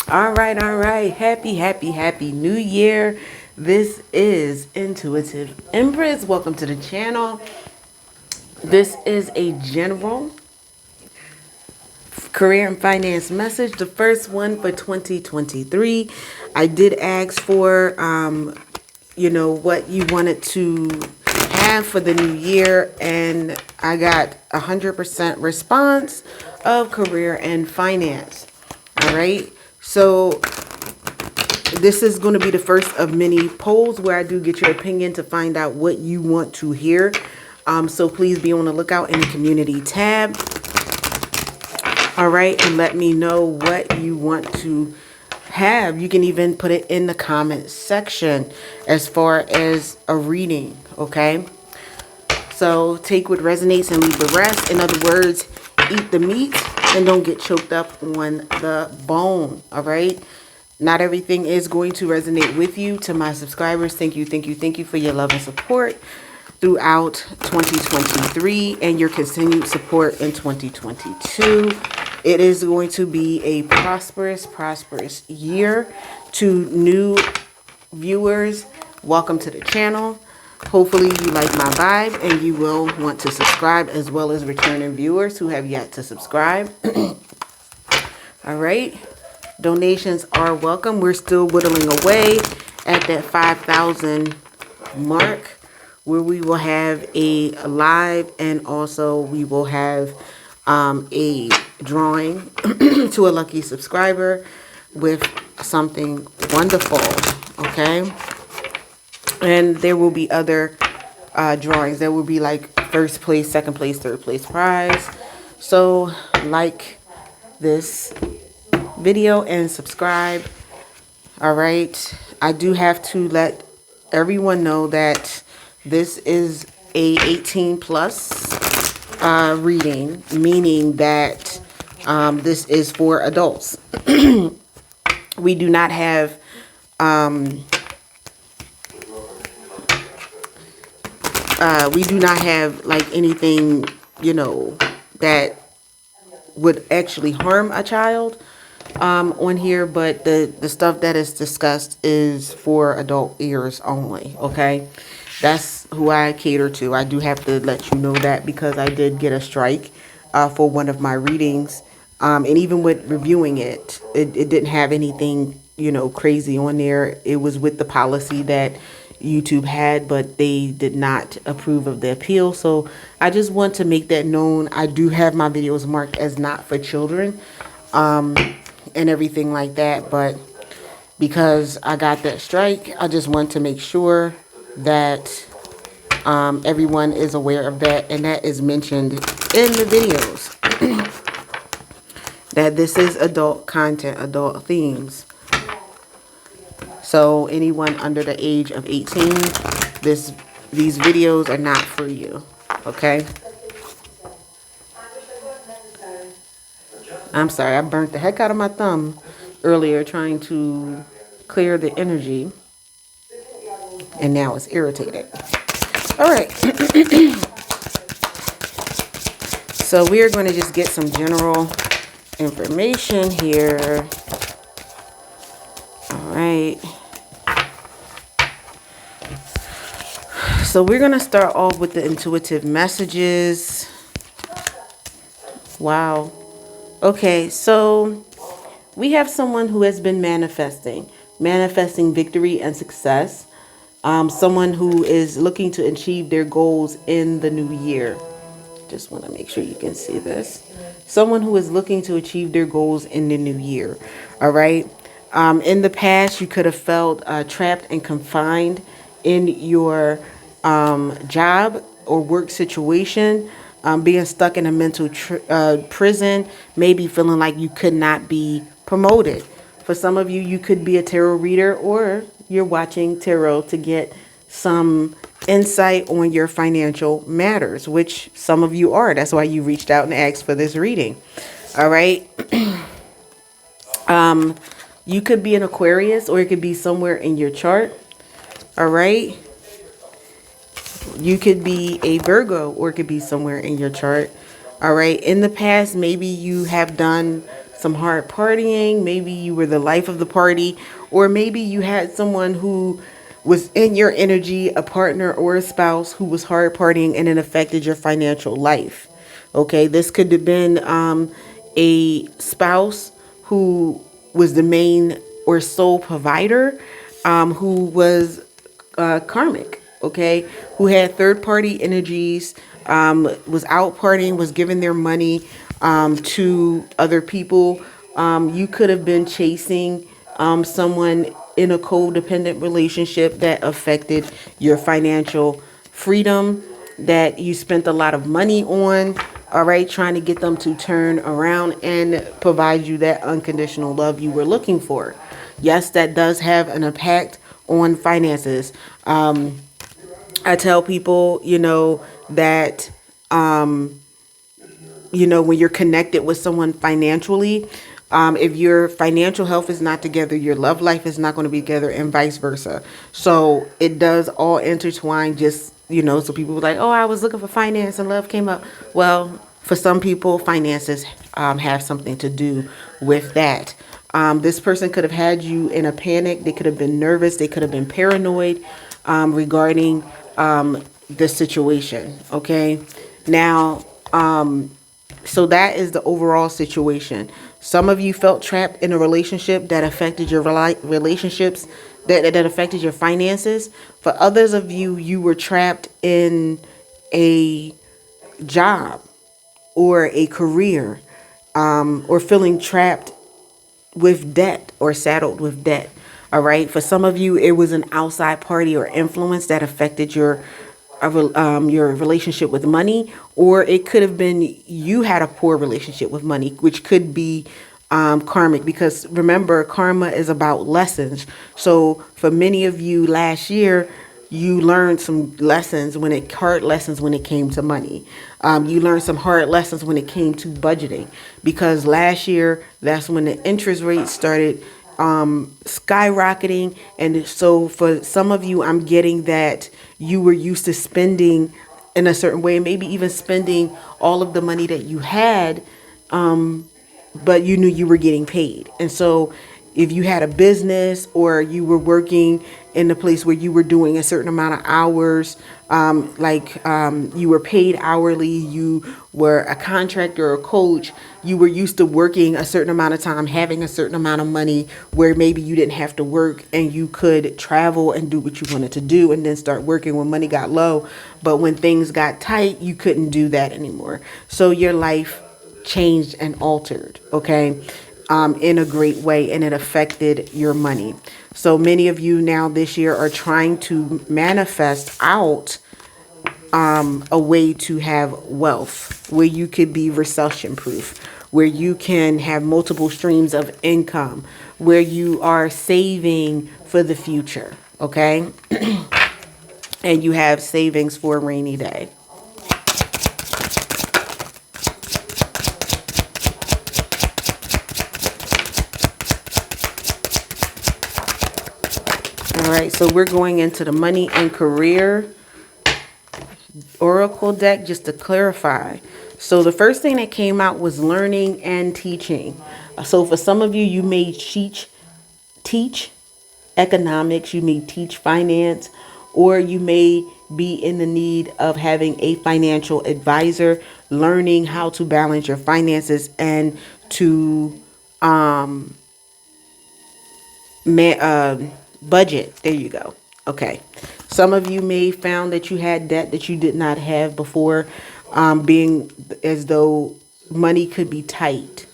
All right. Happy New Year. This is Intuitive Empress. Welcome to the channel. This is a general career and finance message, the first one for 2023. I did ask for, what you wanted to have for the new year, and I got 100% response of career and finance. All right. So this is going to be the first of many polls where I do get your opinion to find out what you want to hear. So please be on the lookout in the community tab. All right. And let me know what you want to have. You can even put it in the comment section as far as a reading. Okay. So take what resonates and leave the rest. In other words, eat the meat and don't get choked up on the bone. All right. Not everything is going to resonate with you. To my subscribers, thank you for your love and support throughout 2023 and your continued support in 2022. It is going to be a prosperous year. To new viewers, welcome to the channel. Hopefully you like my vibe and you will want to subscribe, as well as returning viewers who have yet to subscribe. All right. Donations are welcome. We're still whittling away at that 5,000 mark, where we will have a live, and also we will have a drawing to a lucky subscriber with something wonderful. Okay. And there will be other drawings. There will be like first place, second place, third place prize. So like this video and subscribe. All right. I do have to let everyone know that this is a 18 plus reading, meaning that this is for adults. We do not have like anything, that would actually harm a child on here, but the stuff that is discussed is for adult ears only. Okay, that's who I cater to. I do have to let you know that, because I did get a strike for one of my readings, and even with reviewing it didn't have anything crazy on there. It was with the policy that YouTube had, but they did not approve of the appeal. So I just want to make that known. I do have my videos marked as not for children and everything like that, but because I got that strike, I just want to make sure that everyone is aware of that, and that is mentioned in the videos. That this is adult content, adult themes. So anyone under the age of 18, these videos are not for you. Okay. I'm sorry, I burnt the heck out of my thumb earlier trying to clear the energy, and now it's irritated. All right. So we're going to just get some general information here. All right. So we're going to start off with the intuitive messages. Wow. Okay, so we have someone who has been manifesting victory and success. Someone who is looking to achieve their goals in the new year. Just want to make sure you can see this. Someone who is looking to achieve their goals in the new year. All right. In the past, you could have felt trapped and confined in your job or work situation. Being stuck in a mental prison, maybe feeling like you could not be promoted. For some of you, you could be a tarot reader, or you're watching tarot to get some insight on your financial matters, which some of you are. That's why you reached out and asked for this reading. All right. You could be an Aquarius, or it could be somewhere in your chart. All right. You could be a Virgo, or it could be somewhere in your chart. All right. In the past, maybe you have done some hard partying. Maybe you were the life of the party, or maybe you had someone who was in your energy, a partner or a spouse who was hard partying, and it affected your financial life. Okay, this could have been a spouse who was the main or sole provider, who was karmic, okay, who had third party energies, was out partying, was giving their money to other people. You could have been chasing someone in a codependent relationship that affected your financial freedom, that you spent a lot of money on, all right, trying to get them to turn around and provide you that unconditional love you were looking for. Yes, that does have an impact on finances. I tell people, that, when you're connected with someone financially, if your financial health is not together, your love life is not going to be together, and vice versa. So it does all intertwine. Just, so people were like, oh, I was looking for finance and love came up. Well, for some people, finances have something to do with that. This person could have had you in a panic. They could have been nervous. They could have been paranoid regarding the situation. Okay. Now, so that is the overall situation. Some of you felt trapped in a relationship that affected your relationships, that affected your finances. For others of you, you were trapped in a job or a career, or feeling trapped with debt or saddled with debt. All right. For some of you, it was an outside party or influence that affected your relationship with money, or it could have been you had a poor relationship with money, which could be karmic, because remember, karma is about lessons. So for many of you last year, you learned some hard lessons when it came to money. You learned some hard lessons when it came to budgeting, because last year, that's when the interest rates started skyrocketing. And so for some of you, I'm getting that you were used to spending in a certain way, maybe even spending all of the money that you had, but you knew you were getting paid. And so if you had a business or you were working in a place where you were doing a certain amount of hours, you were paid hourly, you were a contractor or a coach, you were used to working a certain amount of time, having a certain amount of money where maybe you didn't have to work and you could travel and do what you wanted to do and then start working when money got low. But when things got tight, you couldn't do that anymore. So your life changed and altered, okay, in a great way, and it affected your money. So many of you now this year are trying to manifest out a way to have wealth where you could be recession proof, where you can have multiple streams of income, where you are saving for the future, okay? And you have savings for a rainy day. All right, so we're going into the money and career oracle deck just to clarify. So the first thing that came out was learning and teaching. So for some of you, you may teach economics, you may teach finance, or you may be in the need of having a financial advisor, learning how to balance your finances and to budget. There you go. Okay. Some of you may found that you had debt that you did not have before, being as though money could be tight.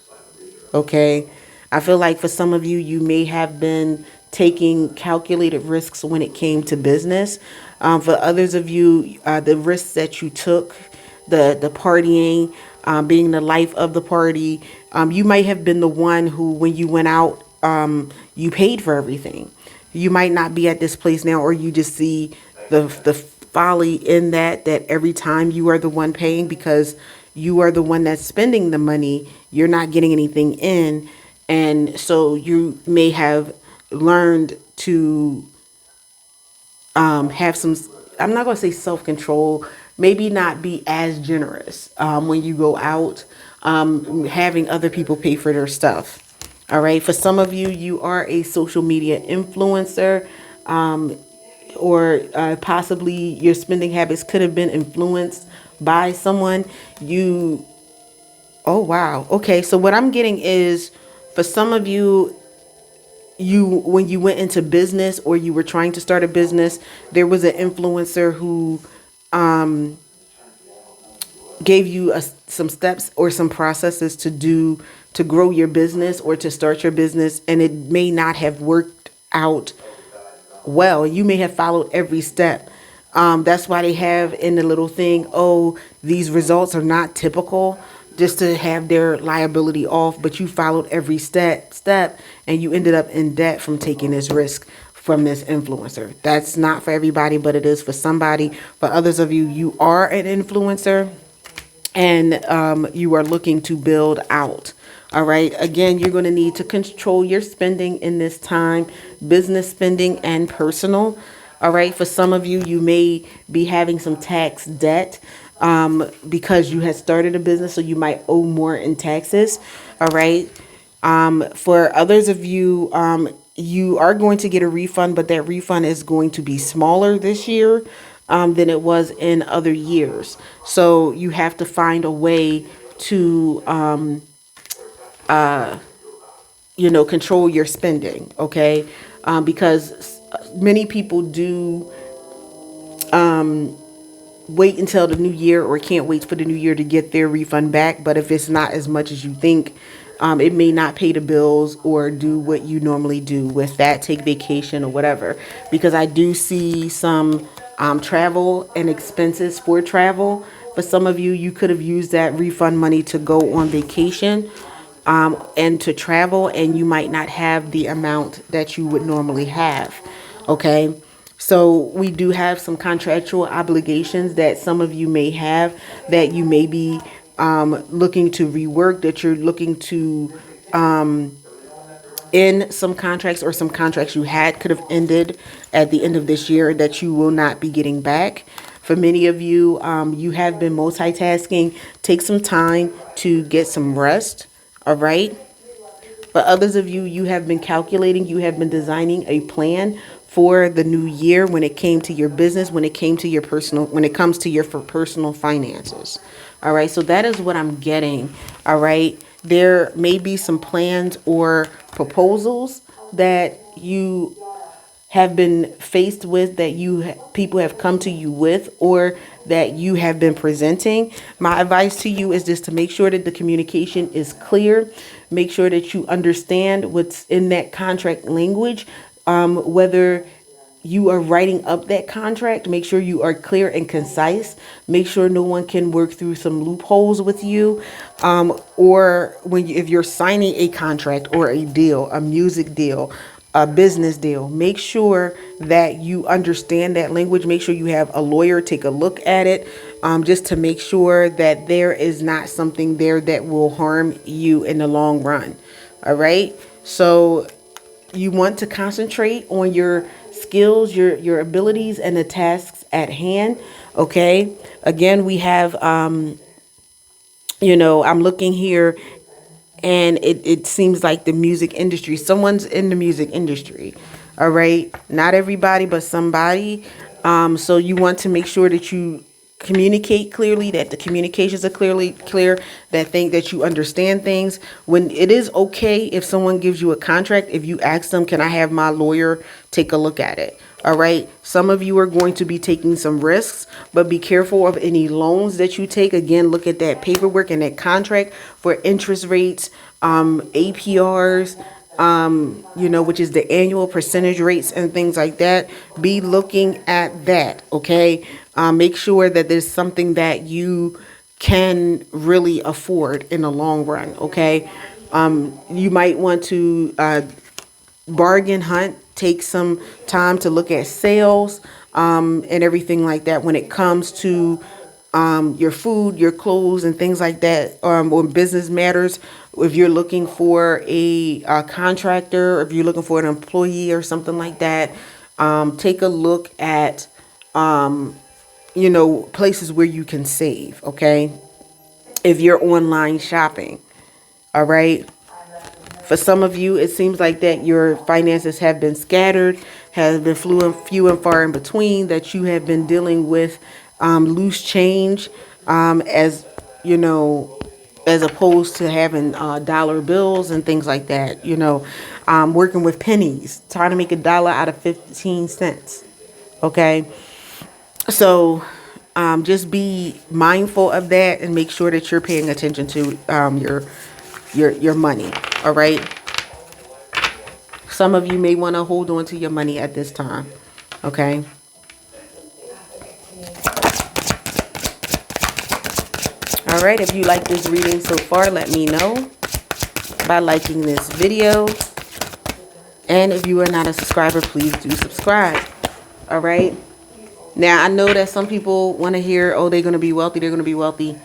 Okay. I feel like for some of you, you may have been taking calculated risks when it came to business. For others of you, the risks that you took, the partying, being the life of the party, you might have been the one who, when you went out, you paid for everything. You might not be at this place now, or you just see the folly in that every time you are the one paying because you are the one that's spending the money, you're not getting anything in. And so you may have learned to have some, I'm not going to say self-control, maybe not be as generous when you go out. having other people pay for their stuff. All right. For some of you, you are a social media influencer, or possibly your spending habits could have been influenced by someone. Oh, wow. Okay. So what I'm getting is, for some of you, when you went into business or you were trying to start a business, there was an influencer who gave you some steps or some processes to do to grow your business or to start your business, and it may not have worked out well. You may have followed every step. That's why they have in the little thing, oh, these results are not typical, just to have their liability off, but you followed every step and you ended up in debt from taking this risk from this influencer. That's not for everybody, but it is for somebody. For others of you, you are an influencer and you are looking to build out. All right. Again, you're going to need to control your spending in this time, business spending and personal. All right. For some of you, you may be having some tax debt because you had started a business, so you might owe more in taxes. All right. For others of you, you are going to get a refund, but that refund is going to be smaller this year than it was in other years. So you have to find a way to, control your spending. Okay. Because many people do wait until the new year or can't wait for the new year to get their refund back. But if it's not as much as you think, it may not pay the bills or do what you normally do with that, take vacation or whatever. Because I do see some travel and expenses for travel. For some of you, you could have used that refund money to go on vacation and to travel, and you might not have the amount that you would normally have. Okay. So we do have some contractual obligations that some of you may have, that you may be looking to rework, that you're looking to end some contracts, or some contracts you had could have ended at the end of this year that you will not be getting back. For many of you, you have been multitasking. Take some time to get some rest. All right. For others of you, you have been calculating, you have been designing a plan for the new year when it came to your business, when it came to your personal, when it comes to your personal finances. All right. So that is what I'm getting. All right. There may be some plans or proposals that you have been faced with, that people have come to you with, or that you have been presenting. My advice to you is just to make sure that the communication is clear. Make sure that you understand what's in that contract language. Whether you are writing up that contract, make sure you are clear and concise. Make sure no one can work through some loopholes with you. Or if you're signing a contract or a deal, a music deal, a business deal, make sure that you understand that language. Make sure you have a lawyer take a look at it, just to make sure that there is not something there that will harm you in the long run. All right. So you want to concentrate on your skills, your abilities, and the tasks at hand. Okay. Again, we have, I'm looking here, and it seems like the music industry, someone's in the music industry. All right. Not everybody, but somebody. So you want to make sure that you communicate clearly, that the communications are clearly clear, that you understand things. When it is okay, if someone gives you a contract, if you ask them, can I have my lawyer take a look at it? All right. Some of you are going to be taking some risks, but be careful of any loans that you take. Again, look at that paperwork and that contract for interest rates, APRs, which is the annual percentage rates and things like that. Be looking at that. Okay. Make sure that there's something that you can really afford in the long run. Okay. You might want to bargain hunt, take some time to look at sales and everything like that when it comes to your food, your clothes, and things like that, or business matters. If you're looking for a contractor, or if you're looking for an employee or something like that, take a look at places where you can save. Okay. if you're online shopping. All right. For some of you, it seems like that your finances have been scattered, has been few and far in between, that you have been dealing with loose change, as you know, as opposed to having dollar bills and things like that. Working with pennies, trying to make $1 out of 15 cents. Okay. So just be mindful of that and make sure that you're paying attention to your money. All right. Some of you may want to hold on to your money at this time. Okay. All right. If you like this reading so far, let me know by liking this video. And if you are not a subscriber, please do subscribe. All right. Now, I know that some people want to hear, oh, they're going to be wealthy. They're going to be wealthy.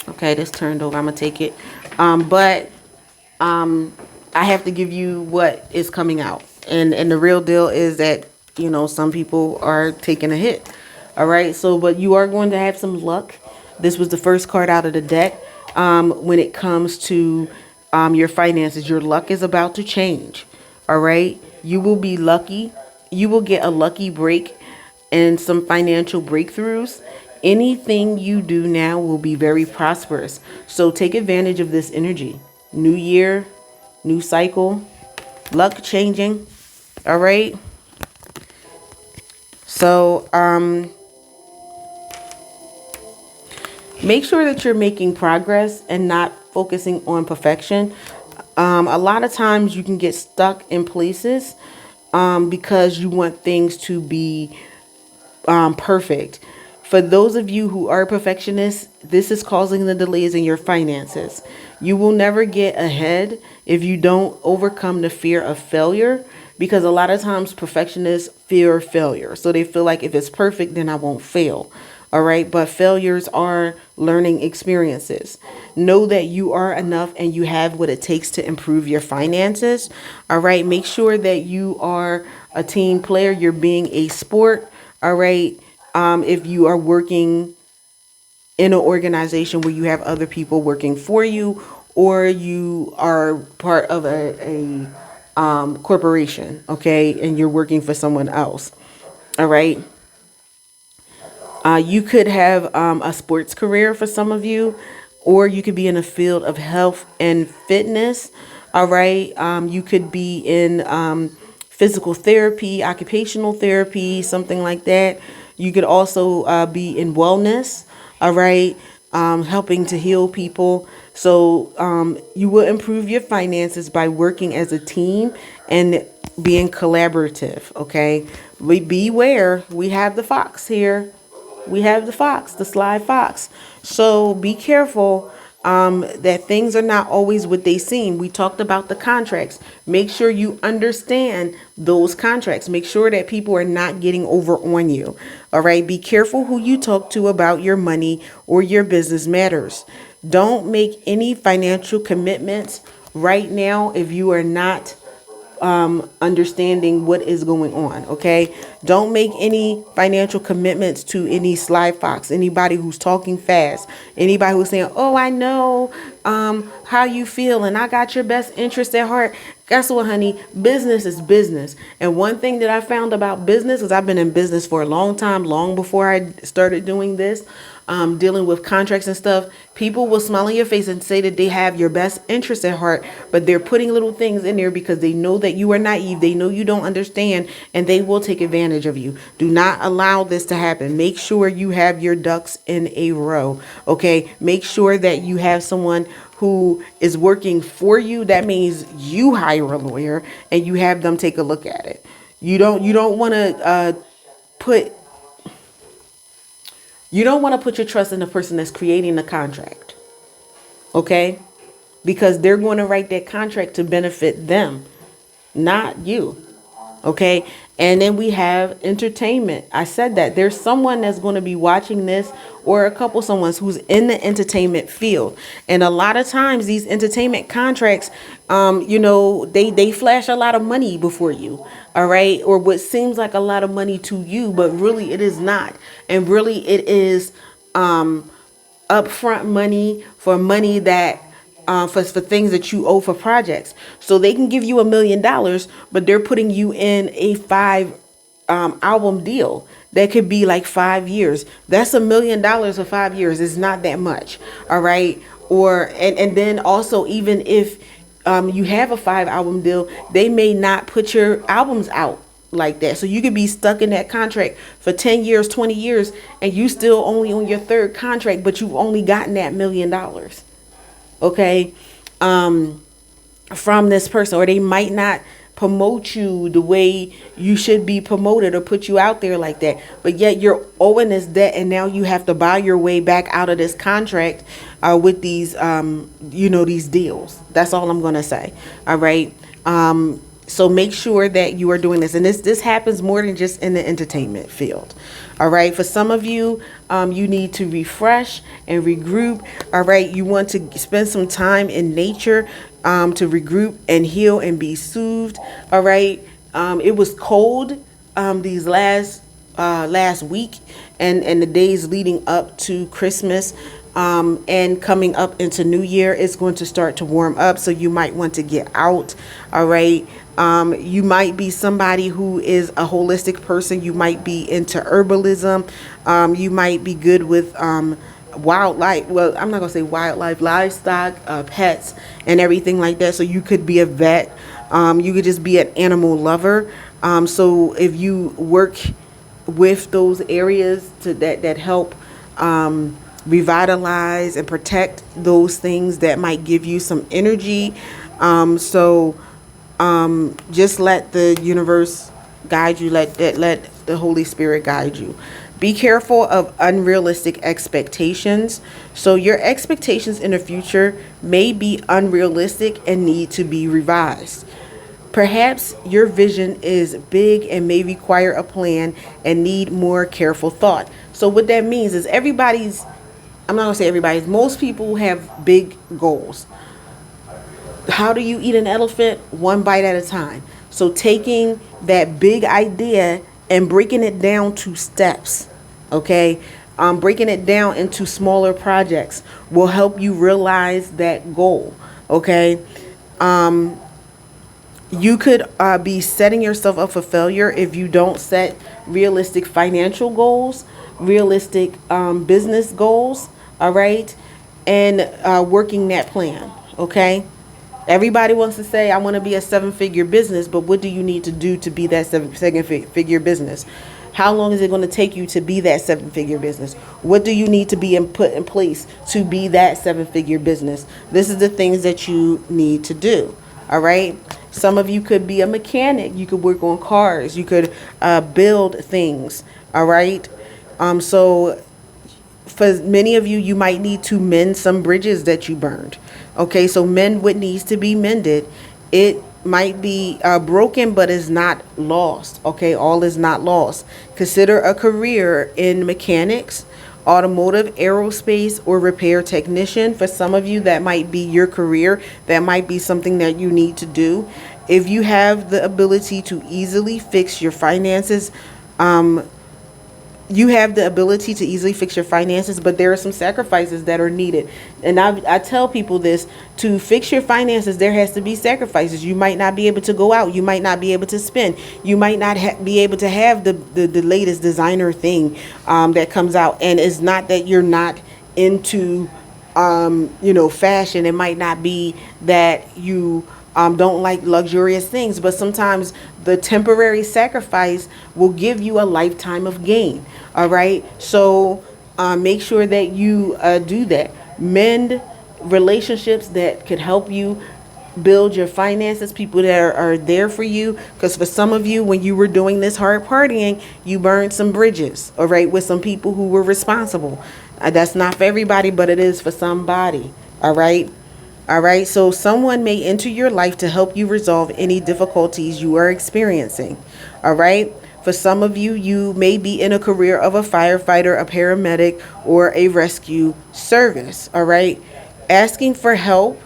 Okay, this turned over. I'm going to take it. But I have to give you what is coming out. And the real deal is that, some people are taking a hit. All right. So, but you are going to have some luck. This was the first card out of the deck. When it comes to your finances, your luck is about to change. All right. You will be lucky. You will get a lucky break and some financial breakthroughs. Anything you do now will be very prosperous. So take advantage of this energy. New year, new cycle, luck changing. All right. So, make sure that you're making progress and not focusing on perfection. A lot of times you can get stuck in places because you want things to be perfect. For those of you who are perfectionists, this is causing the delays in your finances. You will never get ahead if you don't overcome the fear of failure, because a lot of times perfectionists fear failure. So they feel like if it's perfect, then I won't fail. All right. But failures are learning experiences. Know that you are enough and you have what it takes to improve your finances. All right. Make sure that you are a team player. You're being a sport. All right. If you are working in an organization where you have other people working for you, or you are part of a corporation. Okay. And you're working for someone else. All right. You could have a sports career for some of you, or you could be in a field of health and fitness. All right. You could be in physical therapy, occupational therapy, something like that. You could also be in wellness. All right. Helping to heal people. So you will improve your finances by working as a team and being collaborative. Okay. Beware. We have the fox here. We have the fox, the sly fox. So be careful that things are not always what they seem. We talked about the contracts. Make sure you understand those contracts. Make sure that people are not getting over on you. All right. Be careful who you talk to about your money or your business matters. Don't make any financial commitments right now if you are not understanding what is going on. Okay. Don't make any financial commitments to any sly fox, anybody who's talking fast, anybody who's saying, oh, I know how you feel and I got your best interest at heart. Guess what, honey? Business is business. And one thing that I found about business, because I've been in business for a long time, long before I started doing this, dealing with contracts and stuff, people will smile in your face and say that they have your best interest at heart, but they're putting little things in there because they know that you are naive. They know you don't understand, and they will take advantage of you. Do not allow this to happen. Make sure you have your ducks in a row. Okay. Make sure that you have someone who is working for you. That means you hire a lawyer and you have them take a look at it. You don't want to put your trust in the person that's creating the contract. Okay? Because they're going to write that contract to benefit them, not you. Okay? And then we have entertainment. I said that there's someone that's going to be watching this, or a couple someone's who's in the entertainment field. And a lot of times these entertainment contracts, they flash a lot of money before you. All right. Or what seems like a lot of money to you, but really it is not. And really it is upfront money for money that for things that you owe for projects. So they can give you $1,000,000, but they're putting you in a 5 album deal that could be like 5 years. That's $1,000,000 for 5 years. It's not that much. All right. Or and then also, even if you have a 5 album deal, they may not put your albums out like that. So you could be stuck in that contract for 10 years, 20 years, and you still only on your 3rd contract, but you've only gotten that $1,000,000. Okay. From this person, or they might not promote you the way you should be promoted or put you out there like that, but yet you're owing this debt, and now you have to buy your way back out of this contract with these these deals. That's all I'm gonna say. All right. So make sure that you are doing this, and this happens more than just in the entertainment field. All right. For some of you, you need to refresh and regroup. All right. You want to spend some time in nature to regroup and heal and be soothed. All right. It was cold these last week and the days leading up to Christmas. And coming up into New Year, it's going to start to warm up. So you might want to get out. All right. You might be somebody who is a holistic person. You might be into herbalism. You might be good with wildlife. Well, I'm not gonna say wildlife, livestock, pets, and everything like that. So you could be a vet. You could just be an animal lover. So if you work with those areas that help revitalize and protect those things that might give you some energy. Just let the universe guide you. Let the Holy Spirit guide you. Be careful of unrealistic expectations. So your expectations in the future may be unrealistic and need to be revised. Perhaps your vision is big and may require a plan and need more careful thought. So what that means is I'm not going to say everybody's, most people have big goals. How do you eat an elephant? One bite at a time. So taking that big idea and breaking it down to steps, okay? Breaking it down into smaller projects will help you realize that goal, okay? You could be setting yourself up for failure if you don't set realistic financial goals, realistic business goals, all right? And working that plan, okay? Everybody wants to say, I want to be a 7-figure business, but what do you need to do to be that 7-figure business? How long is it going to take you to be that 7-figure business? What do you need to be put in place to be that 7-figure business? This is the things that you need to do. All right. Some of you could be a mechanic. You could work on cars. You could build things. All right. So for many of you, you might need to mend some bridges that you burned. Okay, so mend what needs to be mended. It might be broken, but is not lost. Okay, all is not lost. Consider a career in mechanics, automotive, aerospace, or repair technician. For some of you, that might be your career. That might be something that you need to do. If you have the ability to easily fix your finances, you have the ability to easily fix your finances, but there are some sacrifices that are needed. And I tell people this: to fix your finances, there has to be sacrifices. You might not be able to go out. You might not be able to spend. You might not be able to have the latest designer thing that comes out. And it's not that you're not into fashion. It might not be that you don't like luxurious things, but sometimes the temporary sacrifice will give you a lifetime of gain. All right. So make sure that you do that. Mend relationships that could help you build your finances, people that are there for you. Because for some of you, when you were doing this hard partying, you burned some bridges, all right, with some people who were responsible. That's not for everybody, but it is for somebody. All right. All right. So someone may enter your life to help you resolve any difficulties you are experiencing. All right. For some of you, you may be in a career of a firefighter, a paramedic, or a rescue service. All right. Asking for help,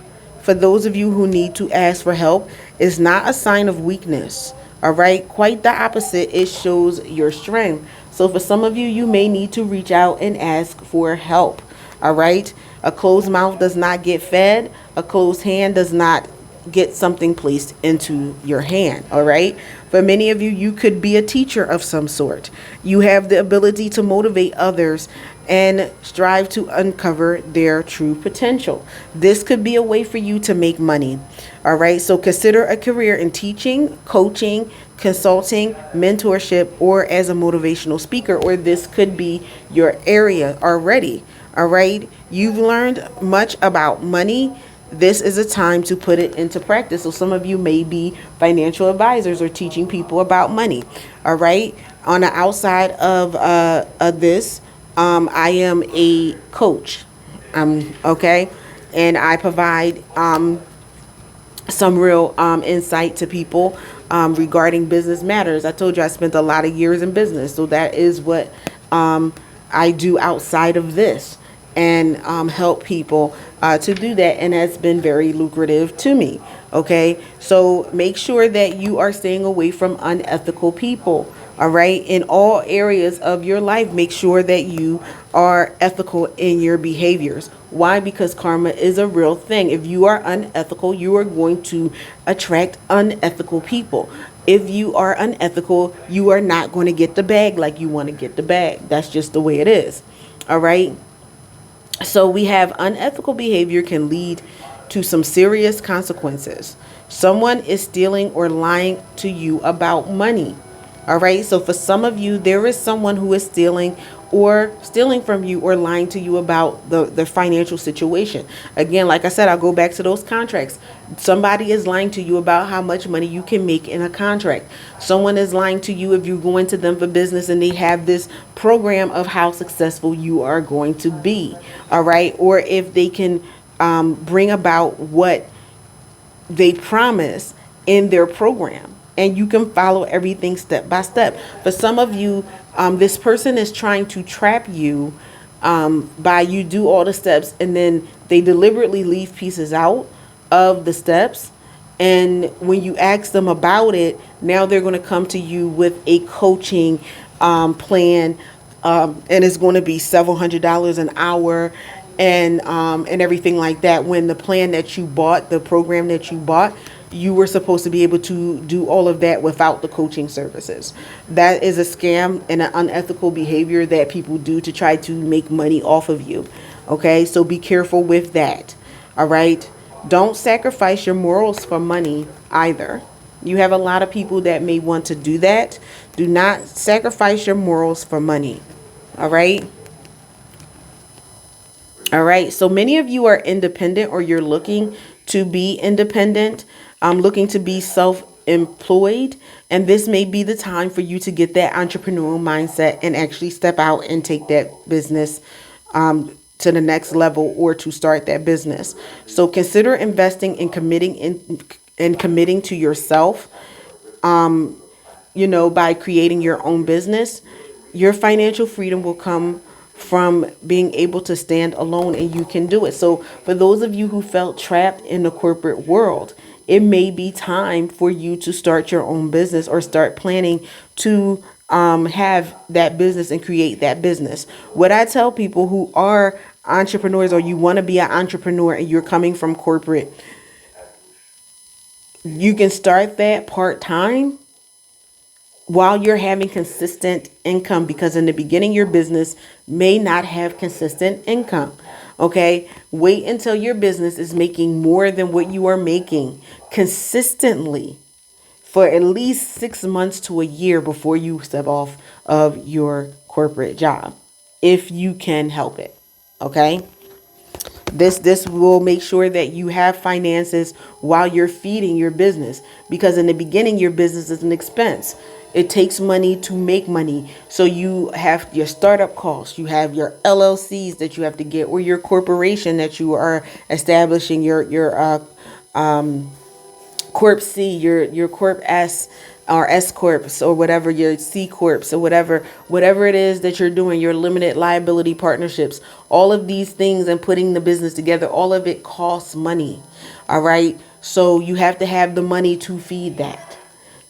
for those of you who need to ask for help, is not a sign of weakness. All right. Quite the opposite. It shows your strength. So for some of you, you may need to reach out and ask for help. All right. A closed mouth does not get fed. A closed hand does not get something placed into your hand. All right. For many of you, you could be a teacher of some sort. You have the ability to motivate others and strive to uncover their true potential. This could be a way for you to make money. All right. So consider a career in teaching, coaching, consulting, mentorship, or as a motivational speaker, or this could be your area already. All right. You've learned much about money. This is a time to put it into practice. So some of you may be financial advisors or teaching people about money. All right. On the outside of this, I am a coach. Okay. And I provide some real insight to people regarding business matters. I told you I spent a lot of years in business. So that is what I do outside of this, and help people to do that. And that's been very lucrative to me. Okay. So make sure that you are staying away from unethical people. All right. In all areas of your life, make sure that you are ethical in your behaviors. Why? Because karma is a real thing. If you are unethical, you are going to attract unethical people. If you are unethical, you are not going to get the bag like you want to get the bag. That's just the way it is. All right. So we have unethical behavior can lead to some serious consequences. Someone is stealing or lying to you about money. All right. So for some of you, there is someone who is stealing from you or lying to you about the financial situation. Again, like I said, I'll go back to those contracts. Somebody is lying to you about how much money you can make in a contract. Someone is lying to you if you go into them for business and they have this program of how successful you are going to be. All right. Or if they can bring about what they promise in their program, and you can follow everything step by step. For some of you, this person is trying to trap you by you do all the steps, and then they deliberately leave pieces out of the steps. And when you ask them about it, now they're going to come to you with a coaching plan, and it's going to be several $100s an hour, and everything like that. When the plan that you bought, the program that you bought, you were supposed to be able to do all of that without the coaching services. That is a scam and an unethical behavior that people do to try to make money off of you. Okay, so be careful with that. All right. Don't sacrifice your morals for money either. You have a lot of people that may want to do that. Do not sacrifice your morals for money. All right. All right. So many of you are independent, or you're looking to be independent. Looking to be self-employed, and this may be the time for you to get that entrepreneurial mindset and actually step out and take that business to the next level, or to start that business. So consider investing and committing to yourself. By creating your own business, your financial freedom will come from being able to stand alone, and you can do it. So for those of you who felt trapped in the corporate world, it may be time for you to start your own business, or start planning to have that business and create that business. What I tell people who are entrepreneurs, or you want to be an entrepreneur and you're coming from corporate, you can start that part-time while you're having consistent income, because in the beginning, your business may not have consistent income. Okay. Wait until your business is making more than what you are making consistently for at least 6 months to a year before you step off of your corporate job, if you can help it. Okay. This will make sure that you have finances while you're feeding your business, because in the beginning, your business is an expense. It takes money to make money. So you have your startup costs, you have your LLCs that you have to get, or your corporation that you are establishing, your Corp C, your Corp S, or S Corps, or whatever, your C Corps, or whatever it is that you're doing, your limited liability partnerships, all of these things, and putting the business together, all of it costs money. All right. So you have to have the money to feed that.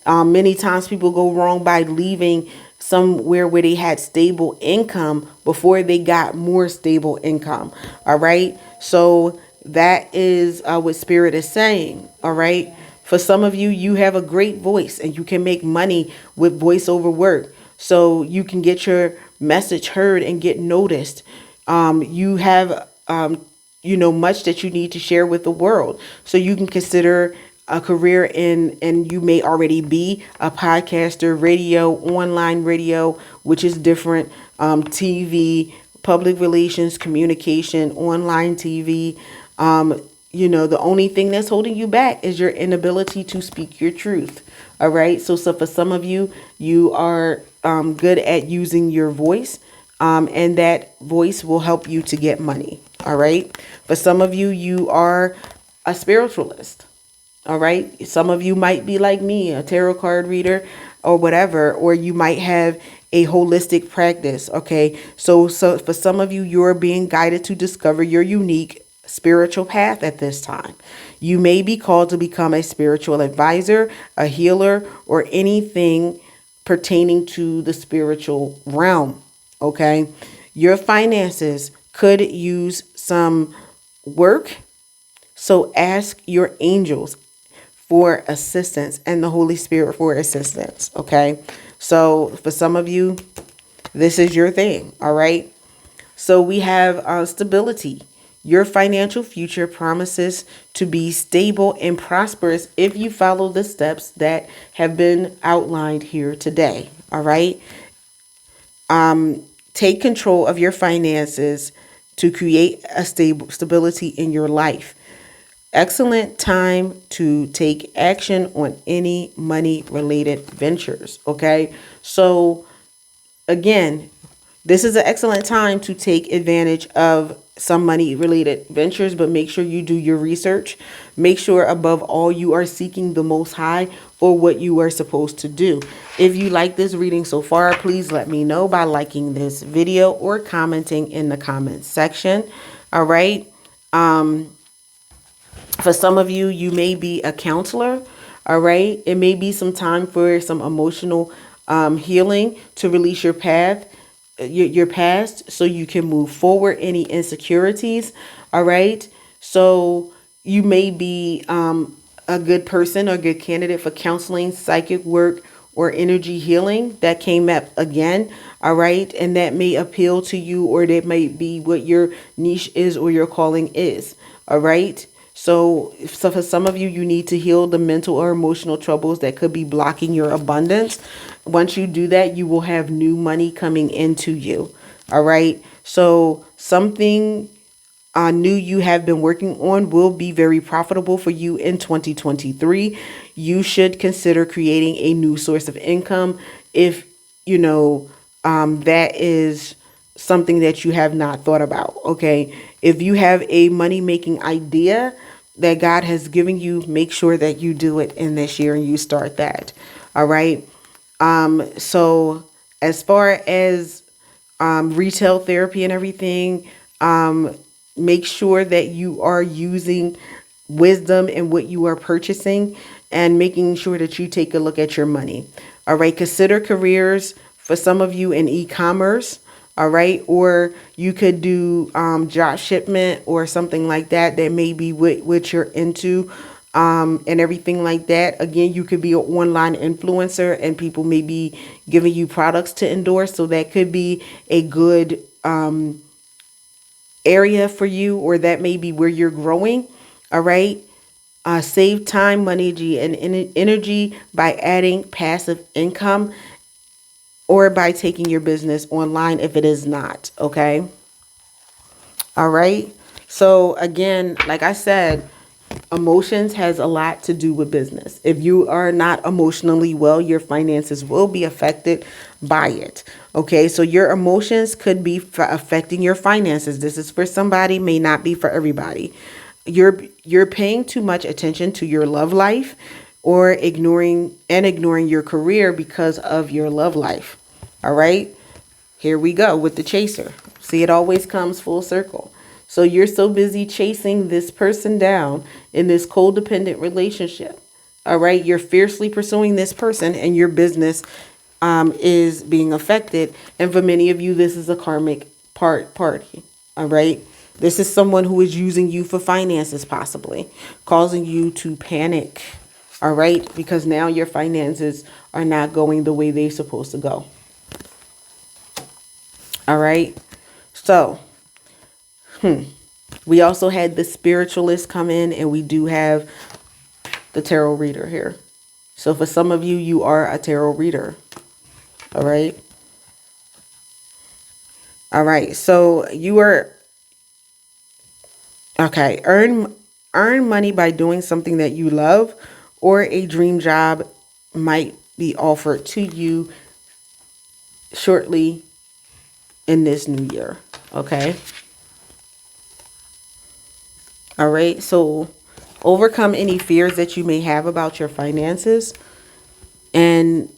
Many times people go wrong by leaving somewhere where they had stable income before they got more stable income. All right. So that is what Spirit is saying. All right. For some of you, you have a great voice and you can make money with voiceover work. So you can get your message heard and get noticed. You have, much that you need to share with the world. So you can consider a career in, and you may already be a podcaster, radio, online radio, which is different, TV, public relations, communication, online TV. The only thing that's holding you back is your inability to speak your truth. All right. So for some of you, you are good at using your voice, and that voice will help you to get money. All right. For some of you, you are a spiritualist. All right. Some of you might be like me, a tarot card reader or whatever, or you might have a holistic practice. Okay. So for some of you, you're being guided to discover your unique spiritual path at this time. You may be called to become a spiritual advisor, a healer, or anything pertaining to the spiritual realm. Okay. Your finances could use some work. So ask your angels for assistance and the Holy Spirit for assistance. Okay. So for some of you, this is your thing. All right. So we have stability. Your financial future promises to be stable and prosperous if you follow the steps that have been outlined here today. All right. Take control of your finances to create a stability in your life. Excellent time to take action on any money related ventures. Okay. So again, this is an excellent time to take advantage of some money related ventures, but make sure you do your research. Make sure above all you are seeking the Most High for what you are supposed to do. If you like this reading so far, please let me know by liking this video or commenting in the comments section. All right. For some of you, you may be a counselor. All right. It may be some time for some emotional healing to release your your past, so you can move forward any insecurities. All right. So you may be a good person or good candidate for counseling, psychic work, or energy healing. That came up again. All right. And that may appeal to you, or that may be what your niche is or your calling is. All right. So for some of you, you need to heal the mental or emotional troubles that could be blocking your abundance. Once you do that, you will have new money coming into you. All right. So something new you have been working on will be very profitable for you in 2023. You should consider creating a new source of income if, that is something that you have not thought about. Okay. If you have a money making idea that God has given you, make sure that you do it in this year and you start that. All right. So as far as retail therapy and everything, make sure that you are using wisdom in what you are purchasing and making sure that you take a look at your money. All right. Consider careers for some of you in e-commerce. All right. Or you could do drop shipment or something like that. That may be what you're into and everything like that. Again, you could be an online influencer and people may be giving you products to endorse. So that could be a good area for you, or that may be where you're growing. All right. Save time, money, and energy by adding passive income, or by taking your business online if it is not. Okay. All right. So again, like I said, emotions has a lot to do with business. If you are not emotionally well, your finances will be affected by it. Okay. So your emotions could be affecting your finances. This is for somebody, may not be for everybody. You're paying too much attention to your love life, or ignoring your career because of your love life. All right. Here we go with the chaser. See, it always comes full circle. So you're so busy chasing this person down in this codependent relationship. All right. You're fiercely pursuing this person and your business is being affected. And for many of you, this is a karmic party. All right. This is someone who is using you for finances, possibly causing you to panic. All right. Because now your finances are not going the way they're supposed to go. All right. So, we also had the spiritualist come in, and we do have the tarot reader here. So for some of you, you are a tarot reader. All right. All right. So you are, okay. Earn money by doing something that you love, or a dream job might be offered to you shortly in this new year. Okay. All right. So overcome any fears that you may have about your finances, and,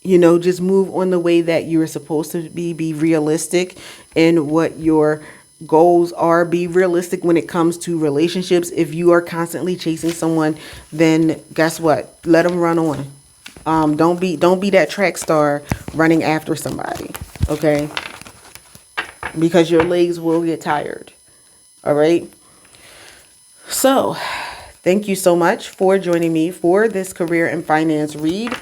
you know, just move on the way that you're supposed to be. Be realistic in what your goals are. Be realistic when it comes to relationships. If you are constantly chasing someone, then guess what? Let them run on. Don't be that track star running after somebody. Okay. Because your legs will get tired. All right. So thank you so much for joining me for this career and finance read.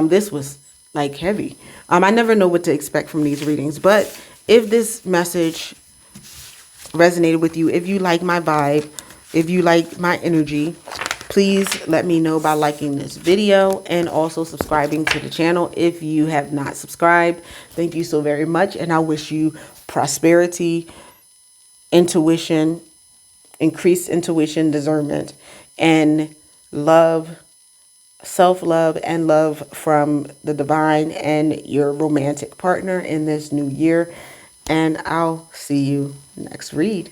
This was like heavy. I never know what to expect from these readings, but if this message resonated with you, if you like my vibe, if you like my energy, please let me know by liking this video and also subscribing to the channel if you have not subscribed. Thank you so very much, and I wish you prosperity, intuition, increased intuition, discernment, and love, self-love, and love from the divine and your romantic partner in this new year. And I'll see you next read.